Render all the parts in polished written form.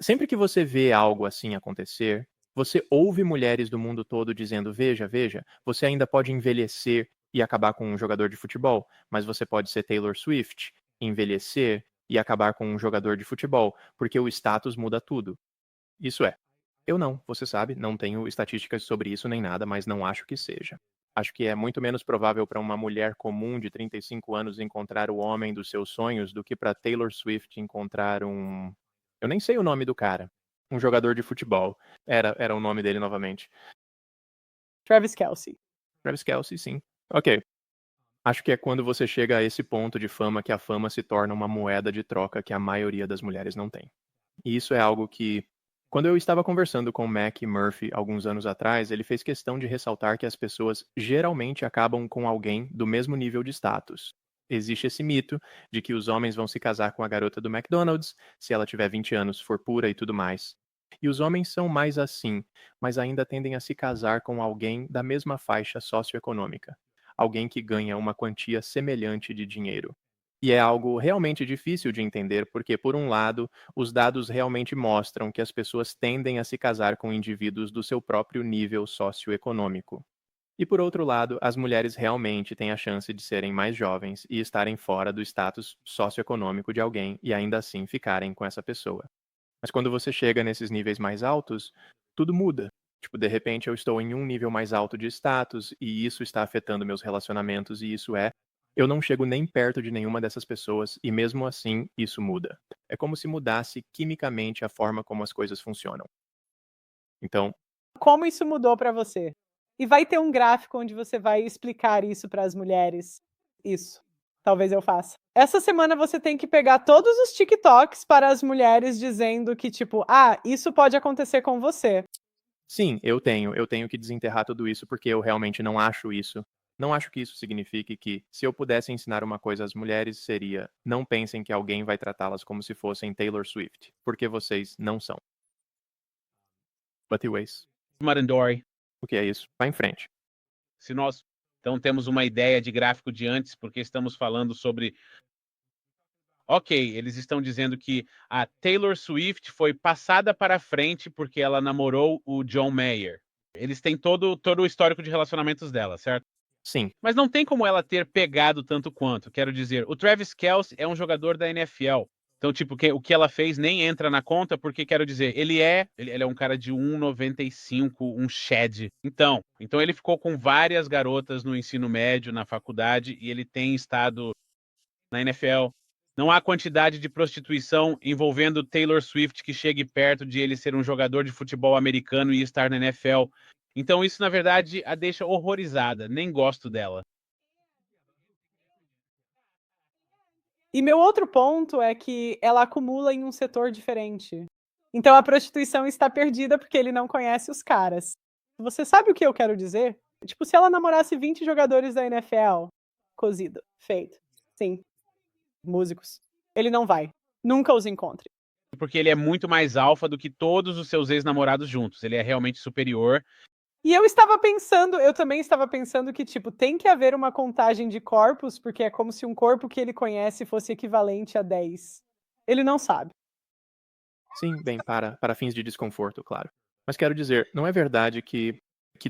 Sempre que você vê algo assim acontecer, você ouve mulheres do mundo todo dizendo: "Veja, veja, você ainda pode envelhecer e acabar com um jogador de futebol, mas você pode ser Taylor Swift, envelhecer e acabar com um jogador de futebol, porque o status muda tudo". Isso é. Eu não, você sabe, não tenho estatísticas sobre isso nem nada, mas não acho que seja. Acho que é muito menos provável para uma mulher comum de 35 anos encontrar o homem dos seus sonhos do que para Taylor Swift encontrar um. Eu nem sei o nome do cara. Um jogador de futebol. Era o nome dele novamente. Travis Kelce. Travis Kelce, sim. Ok. Acho que é quando você chega a esse ponto de fama que a fama se torna uma moeda de troca que a maioria das mulheres não tem. E isso é algo que, quando eu estava conversando com o Mac Murphy alguns anos atrás, ele fez questão de ressaltar que as pessoas geralmente acabam com alguém do mesmo nível de status. Existe esse mito de que os homens vão se casar com a garota do McDonald's se ela tiver 20 anos, for pura e tudo mais. E os homens são mais assim, mas ainda tendem a se casar com alguém da mesma faixa socioeconômica. Alguém que ganha uma quantia semelhante de dinheiro. E é algo realmente difícil de entender, porque, por um lado, os dados realmente mostram que as pessoas tendem a se casar com indivíduos do seu próprio nível socioeconômico. E, por outro lado, as mulheres realmente têm a chance de serem mais jovens e estarem fora do status socioeconômico de alguém e ainda assim ficarem com essa pessoa. Mas quando você chega nesses níveis mais altos, tudo muda. Tipo, de repente eu estou em um nível mais alto de status e isso está afetando meus relacionamentos e isso é, eu não chego nem perto de nenhuma dessas pessoas e mesmo assim isso muda. É como se mudasse quimicamente a forma como as coisas funcionam. Então, Como isso mudou pra você? E vai ter um gráfico onde você vai explicar isso para as mulheres. Isso, talvez eu faça. Essa semana você tem que pegar todos os TikToks para as mulheres dizendo que tipo: "Ah, isso pode acontecer com você". sim, eu tenho que desenterrar tudo isso porque eu realmente não acho isso. Não acho que isso signifique que, se eu pudesse ensinar uma coisa às mulheres, seria: não pensem que alguém vai tratá-las como se fossem Taylor Swift, porque vocês não são. But anyways, Marandori, o que é isso? Vai em frente. se nós então temos uma ideia de gráfico de antes, porque estamos falando sobre. Ok, eles estão dizendo que a Taylor Swift foi passada para frente porque ela namorou o John Mayer. Eles têm todo o histórico de relacionamentos dela, certo? Sim, Mas não tem como ela ter pegado tanto quanto. Quero dizer, o Travis Kelce é um jogador da NFL. Então, tipo, o que ela fez nem entra na conta, porque, quero dizer, ele é um cara de 1,95, um shed. Então ele ficou com várias garotas no ensino médio, na faculdade, e ele tem estado na NFL. Não há quantidade de prostituição envolvendo Taylor Swift que chegue perto de ele ser um jogador de futebol americano e estar na NFL. Então isso, na verdade, a deixa horrorizada. Nem gosto dela. E meu outro ponto é que ela acumula em um setor diferente. Então a prostituição está perdida porque ele não conhece os caras. Você sabe o que eu quero dizer? Tipo, se ela namorasse 20 jogadores da NFL, cozido, feito. Sim, músicos. Ele não vai. Nunca os encontre. Porque ele é muito mais alfa do que todos os seus ex-namorados juntos. Ele é realmente superior. E eu também estava pensando que, tipo, tem que haver uma contagem de corpos, porque é como se um corpo que ele conhece fosse equivalente a 10. Ele não sabe. sim, bem, para fins de desconforto, claro. Mas quero dizer, não é verdade que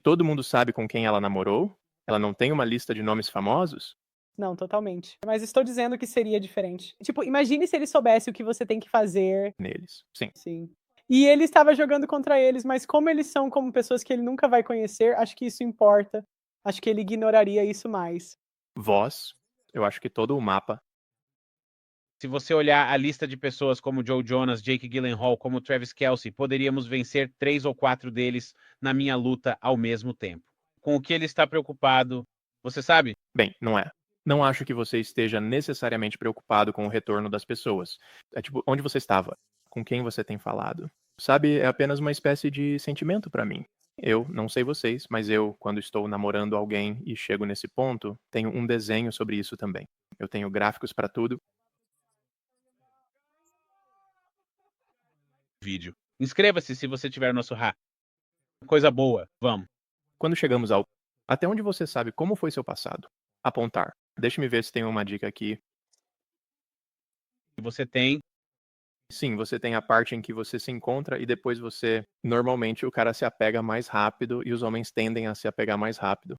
todo mundo sabe com quem ela namorou? Ela não tem uma lista de nomes famosos? Não, totalmente. Mas estou dizendo que seria diferente. Tipo, imagine se ele soubesse o que você tem que fazer. Neles, sim. Sim. E ele estava jogando contra eles, mas como eles são como pessoas que ele nunca vai conhecer, acho que isso importa. Acho que ele ignoraria isso mais. Voz, eu acho que todo o mapa. Se você olhar a lista de pessoas como Joe Jonas, Jake Gyllenhaal, como Travis Kelce, poderíamos vencer 3 ou 4 deles na minha luta ao mesmo tempo. Com o que ele está preocupado, você sabe? Bem, não é. Não acho que você esteja necessariamente preocupado com o retorno das pessoas. É tipo, onde você estava? Com quem você tem falado? Sabe, é apenas uma espécie de sentimento pra mim. Eu, não sei vocês, mas eu, quando estou namorando alguém e chego nesse ponto, tenho um desenho sobre isso também. Eu tenho gráficos pra tudo. Vídeo. Inscreva-se se você tiver nosso coisa boa. Vamos. Quando chegamos ao até onde você sabe como foi seu passado? Apontar. Deixe-me ver se tem uma dica aqui. Você tem Sim, você tem a parte em que você se encontra e depois normalmente o cara se apega mais rápido e os homens tendem a se apegar mais rápido.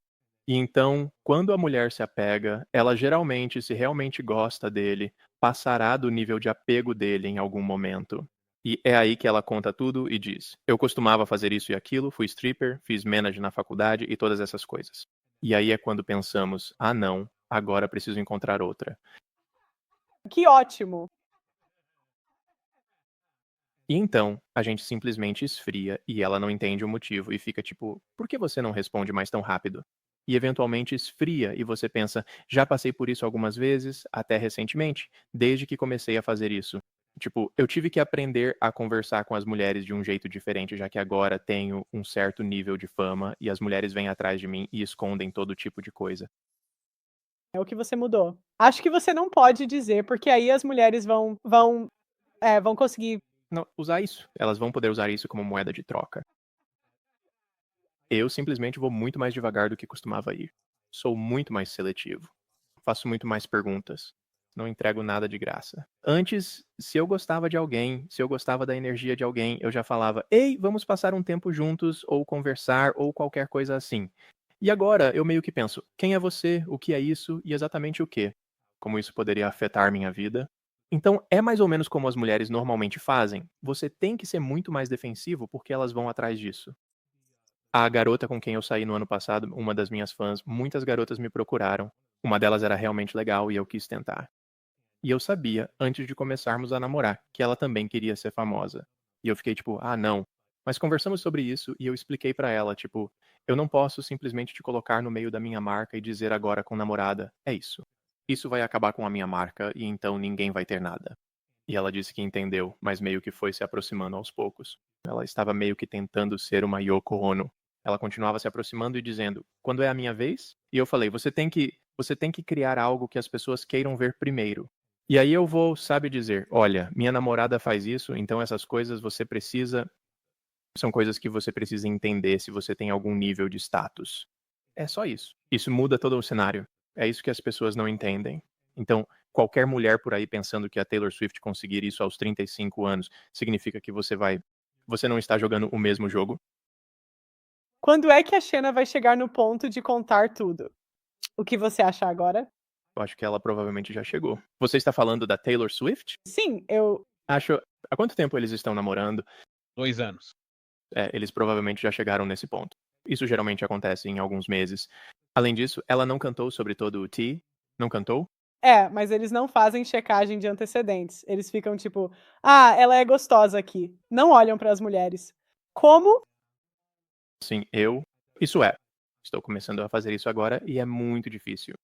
E então, quando a mulher se apega, ela geralmente, se realmente gosta dele, passará do nível de apego dele em algum momento. E é aí que ela conta tudo e diz: eu costumava fazer isso e aquilo, fui stripper, fiz manage na faculdade e todas essas coisas. E aí é quando pensamos: ah, não, agora preciso encontrar outra. Que ótimo! E então, a gente simplesmente esfria e ela não entende o motivo e fica tipo: por que você não responde mais tão rápido? E eventualmente esfria e você pensa: já passei por isso algumas vezes, até recentemente, desde que comecei a fazer isso. Tipo, eu tive que aprender a conversar com as mulheres de um jeito diferente, já que agora tenho um certo nível de fama e as mulheres vêm atrás de mim e escondem todo tipo de coisa. É o que você mudou. Acho que você não pode dizer, porque aí as mulheres vão conseguir. Não, usar isso. Elas vão poder usar isso como moeda de troca. Eu simplesmente vou muito mais devagar do que costumava ir. Sou muito mais seletivo. Faço muito mais perguntas. Não entrego nada de graça. Antes, se eu gostava de alguém, se eu gostava da energia de alguém, eu já falava: ei, vamos passar um tempo juntos, ou conversar, ou qualquer coisa assim. E agora eu meio que penso: quem é você? O que é isso? E exatamente o quê? Como isso poderia afetar minha vida? Então, é mais ou menos como as mulheres normalmente fazem. Você tem que ser muito mais defensivo porque elas vão atrás disso. A garota com quem eu saí no ano passado, uma das minhas fãs, muitas garotas me procuraram. Uma delas era realmente legal e eu quis tentar. E eu sabia, antes de começarmos a namorar, que ela também queria ser famosa. E eu fiquei tipo: ah, não. Mas conversamos sobre isso e eu expliquei pra ela, tipo: eu não posso simplesmente te colocar no meio da minha marca e dizer agora com namorada, é isso. Isso vai acabar com a minha marca e então ninguém vai ter nada. E ela disse que entendeu, mas meio que foi se aproximando aos poucos. Ela estava meio que tentando ser uma Yoko Ono. Ela continuava se aproximando e dizendo: quando é a minha vez? E eu falei: você tem que criar algo que as pessoas queiram ver primeiro. E aí eu vou, sabe, dizer: olha, minha namorada faz isso, então essas coisas são coisas que você precisa entender se você tem algum nível de status. É só isso. Isso muda todo o cenário. É isso que as pessoas não entendem. Então, qualquer mulher por aí pensando que a Taylor Swift conseguir isso aos 35 anos significa que você não está jogando o mesmo jogo. Quando é que a Xena vai chegar no ponto de contar tudo? O que você acha agora? Eu acho que ela provavelmente já chegou. Você está falando da Taylor Swift? Sim, eu. Acho. Há quanto tempo eles estão namorando? 2 anos. Eles provavelmente já chegaram nesse ponto. Isso geralmente acontece em alguns meses. Além disso, ela não cantou sobre todo o T? Não cantou? É, mas eles não fazem checagem de antecedentes. Eles ficam tipo: "Ah, ela é gostosa aqui". Não olham para as mulheres. Como? Sim, isso é. Estou começando a fazer isso agora e é muito difícil.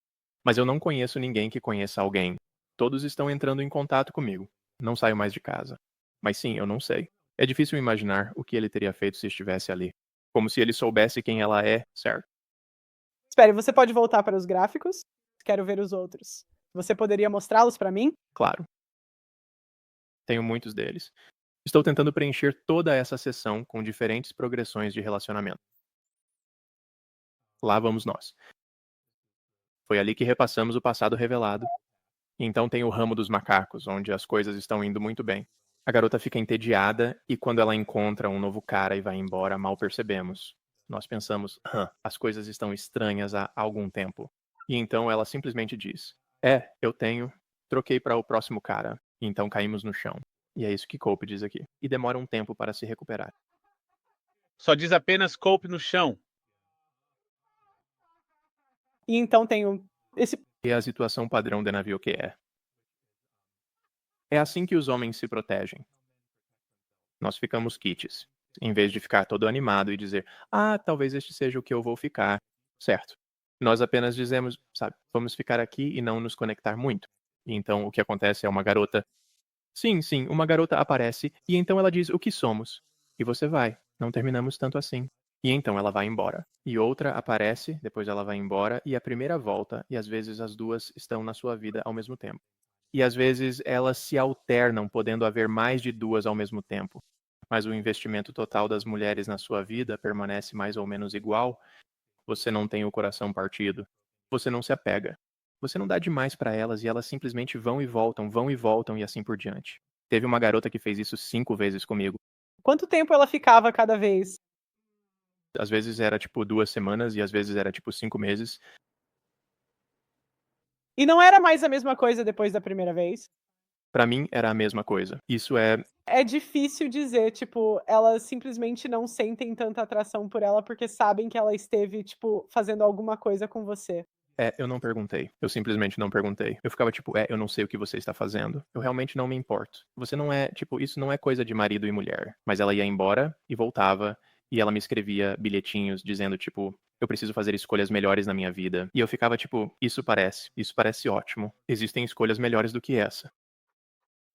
Mas eu não conheço ninguém que conheça alguém. Todos estão entrando em contato comigo. Não saio mais de casa. Mas sim, eu não sei. É difícil imaginar o que ele teria feito se estivesse ali. Como se ele soubesse quem ela é, certo? Espere, você pode voltar para os gráficos? Quero ver os outros. Você poderia mostrá-los para mim? Claro, tenho muitos deles. Estou tentando preencher toda essa sessão com diferentes progressões de relacionamento. Lá vamos nós. Foi ali que repassamos o passado revelado. E então tem o ramo dos macacos, onde as coisas estão indo muito bem. A garota fica entediada e quando ela encontra um novo cara e vai embora, mal percebemos. Nós pensamos: as coisas estão estranhas há algum tempo. E então ela simplesmente diz: eu tenho, troquei para o próximo cara. E então caímos no chão. E é isso que Cope diz aqui. E demora um tempo para se recuperar. Só diz apenas Cope no chão. E então tenho esse. E a situação padrão de navio que é. É assim que os homens se protegem. Nós ficamos kits, em vez de ficar todo animado e dizer: ah, talvez este seja o que eu vou ficar. Certo. Nós apenas dizemos, sabe, vamos ficar aqui e não nos conectar muito. E então o que acontece é uma garota. Sim, sim, uma garota aparece e então ela diz o que somos. E você vai. Não terminamos tanto assim. E então ela vai embora. E outra aparece, depois ela vai embora e a primeira volta, e às vezes as duas estão na sua vida ao mesmo tempo. E às vezes elas se alternam, podendo haver mais de duas ao mesmo tempo. Mas o investimento total das mulheres na sua vida permanece mais ou menos igual. Você não tem o coração partido. Você não se apega. Você não dá demais para elas e elas simplesmente vão e voltam e assim por diante. Teve uma garota que fez isso 5 vezes comigo. Quanto tempo ela ficava cada vez? Às vezes era, tipo, 2 semanas e às vezes era, tipo, 5 meses. E não era mais a mesma coisa depois da primeira vez? Pra mim era a mesma coisa. Isso é É difícil dizer, tipo, elas simplesmente não sentem tanta atração por ela, porque sabem que ela esteve, tipo, fazendo alguma coisa com você. eu não perguntei. Eu simplesmente não perguntei. Eu ficava tipo: eu não sei o que você está fazendo. Eu realmente não me importo. Você não é tipo, isso não é coisa de marido e mulher." Mas ela ia embora e voltava, e ela me escrevia bilhetinhos dizendo tipo: "Eu preciso fazer escolhas melhores na minha vida." E eu ficava tipo: isso parece ótimo. Existem escolhas melhores do que essa."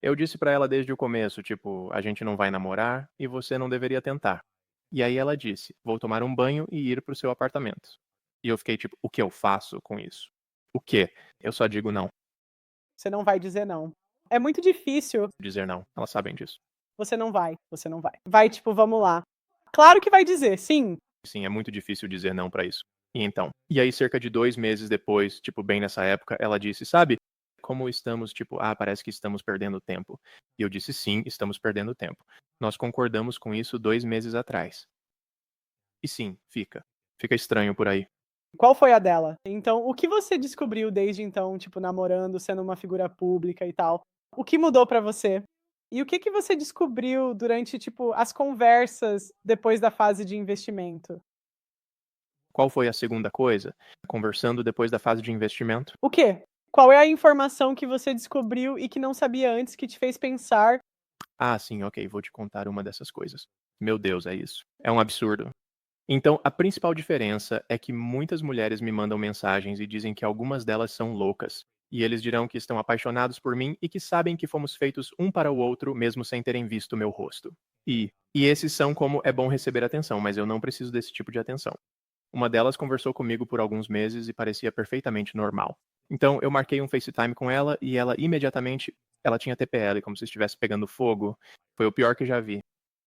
Eu disse pra ela desde o começo, tipo: "A gente não vai namorar e você não deveria tentar." E aí ela disse: "Vou tomar um banho e ir pro seu apartamento." E eu fiquei tipo: "O que eu faço com isso? O quê?" Eu só digo não. Você não vai dizer não. É muito difícil. Dizer não. Elas sabem disso. Você não vai, você não vai. Vai tipo, vamos lá. Claro que vai dizer, sim. Sim, é muito difícil dizer não pra isso. E então? E aí cerca de 2 meses depois, tipo, bem nessa época, ela disse: "Sabe, como estamos, tipo, parece que estamos perdendo tempo." E eu disse: "Sim, estamos perdendo tempo. Nós concordamos com isso 2 meses atrás." E sim, fica. Fica estranho por aí. Qual foi a dela? Então, o que você descobriu desde então, tipo, namorando, sendo uma figura pública e tal? O que mudou pra você? E o que que você descobriu durante, tipo, as conversas depois da fase de investimento? Qual foi a segunda coisa? Conversando depois da fase de investimento. O quê? Qual é a informação que você descobriu e que não sabia antes que te fez pensar: Sim, ok, vou te contar uma dessas coisas. Meu Deus, é isso. É um absurdo. Então, a principal diferença é que muitas mulheres me mandam mensagens e dizem que algumas delas são loucas. E eles dirão que estão apaixonados por mim e que sabem que fomos feitos um para o outro, mesmo sem terem visto meu rosto. E esses são como é bom receber atenção, mas eu não preciso desse tipo de atenção. Uma delas conversou comigo por alguns meses e parecia perfeitamente normal. Então eu marquei um FaceTime com ela e ela imediatamente, ela tinha TPL, como se estivesse pegando fogo. Foi o pior que já vi.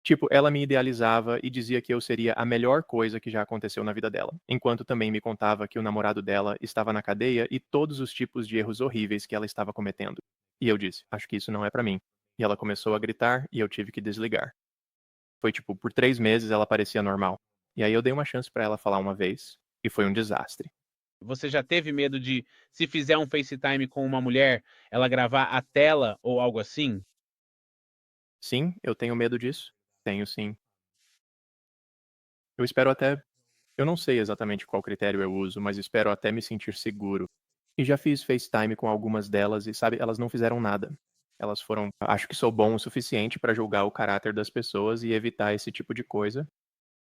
Tipo, ela me idealizava e dizia que eu seria a melhor coisa que já aconteceu na vida dela, enquanto também me contava que o namorado dela estava na cadeia e todos os tipos de erros horríveis que ela estava cometendo. E eu disse: "Acho que isso não é pra mim." E ela começou a gritar e eu tive que desligar. Foi tipo, por 3 meses ela parecia normal. E aí eu dei uma chance pra ela falar uma vez, e foi um desastre. Você já teve medo de, se fizer um FaceTime com uma mulher, ela gravar a tela ou algo assim? Sim, eu tenho medo disso. Tenho sim. Eu espero até eu não sei exatamente qual critério eu uso, mas espero até me sentir seguro. E já fiz FaceTime com algumas delas e, sabe, elas não fizeram nada. Elas foram acho que sou bom o suficiente pra julgar o caráter das pessoas e evitar esse tipo de coisa.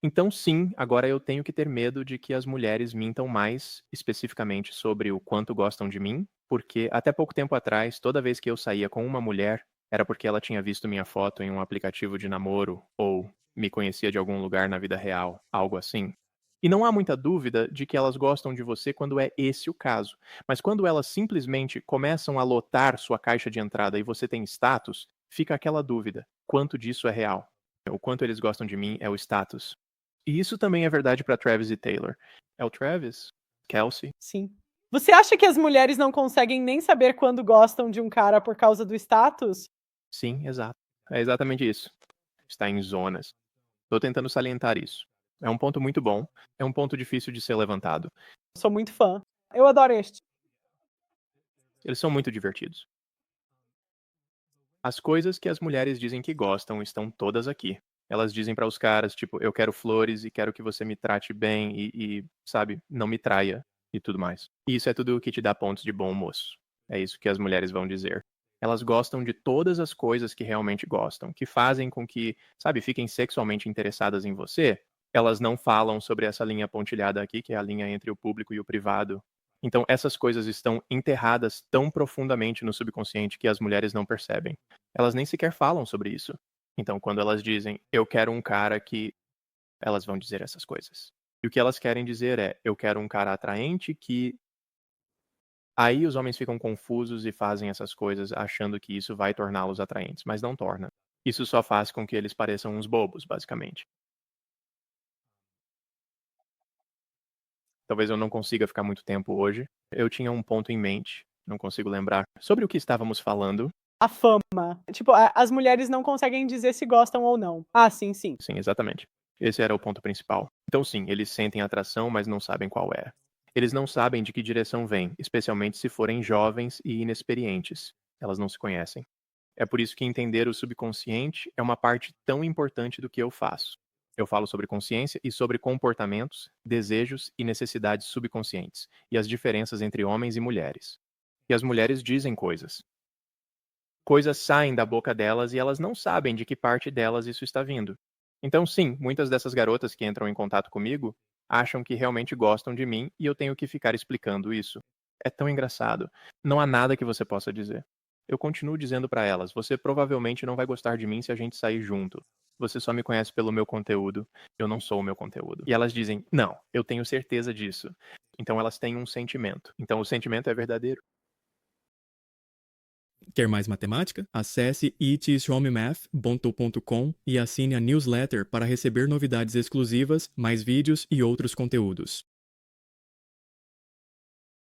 Então sim, agora eu tenho que ter medo de que as mulheres mintam mais, especificamente sobre o quanto gostam de mim, porque até pouco tempo atrás, toda vez que eu saía com uma mulher, era porque ela tinha visto minha foto em um aplicativo de namoro ou me conhecia de algum lugar na vida real, algo assim. E não há muita dúvida de que elas gostam de você quando é esse o caso. Mas quando elas simplesmente começam a lotar sua caixa de entrada e você tem status, fica aquela dúvida: quanto disso é real? O quanto eles gostam de mim é o status. E isso também é verdade pra Travis e Taylor. É o Travis, Kelsey. sim. Você acha que as mulheres não conseguem nem saber quando gostam de um cara por causa do status? Sim, exato. É exatamente isso. Está em zonas. Tô tentando salientar isso. É um ponto muito bom, é um ponto difícil de ser levantado. Sou muito fã. Eu adoro este. Eles são muito divertidos. As coisas que as mulheres dizem que gostam estão todas aqui. Elas dizem pra os caras, tipo: "Eu quero flores e quero que você me trate bem sabe, não me traia", e tudo mais. E isso é tudo o que te dá pontos de bom moço. É isso que as mulheres vão dizer. Elas gostam de todas as coisas que realmente gostam, que fazem com que, sabe, fiquem sexualmente interessadas em você. Elas não falam sobre essa linha pontilhada aqui, que é a linha entre o público e o privado. Então essas coisas estão enterradas tão profundamente no subconsciente que as mulheres não percebem. Elas nem sequer falam sobre isso. Então, quando elas dizem: "Eu quero um cara que", elas vão dizer essas coisas. E o que elas querem dizer é: "Eu quero um cara atraente que". Aí os homens ficam confusos e fazem essas coisas achando que isso vai torná-los atraentes, mas não torna. Isso só faz com que eles pareçam uns bobos, basicamente. Talvez eu não consiga ficar muito tempo hoje. Eu tinha um ponto em mente, não consigo lembrar sobre o que estávamos falando. a fama. Tipo, as mulheres não conseguem dizer se gostam ou não. Ah, sim, sim. Sim, exatamente. Esse era o ponto principal. Então, sim, eles sentem atração, mas não sabem qual é. Eles não sabem de que direção vem, especialmente se forem jovens e inexperientes. Elas não se conhecem. É por isso que entender o subconsciente é uma parte tão importante do que eu faço. Eu falo sobre consciência e sobre comportamentos, desejos e necessidades subconscientes, e as diferenças entre homens e mulheres. E as mulheres dizem coisas. Coisas saem da boca delas e elas não sabem de que parte delas isso está vindo. Então, sim, muitas dessas garotas que entram em contato comigo acham que realmente gostam de mim e eu tenho que ficar explicando isso. É tão engraçado. Não há nada que você possa dizer. Eu continuo dizendo para elas: você provavelmente não vai gostar de mim se a gente sair junto. Você só me conhece pelo meu conteúdo. Eu não sou o meu conteúdo. E elas dizem: não, eu tenho certeza disso. Então elas têm um sentimento. Então o sentimento é verdadeiro. Quer mais matemática? Acesse itsshowmemath.com e assine a newsletter para receber novidades exclusivas, mais vídeos e outros conteúdos.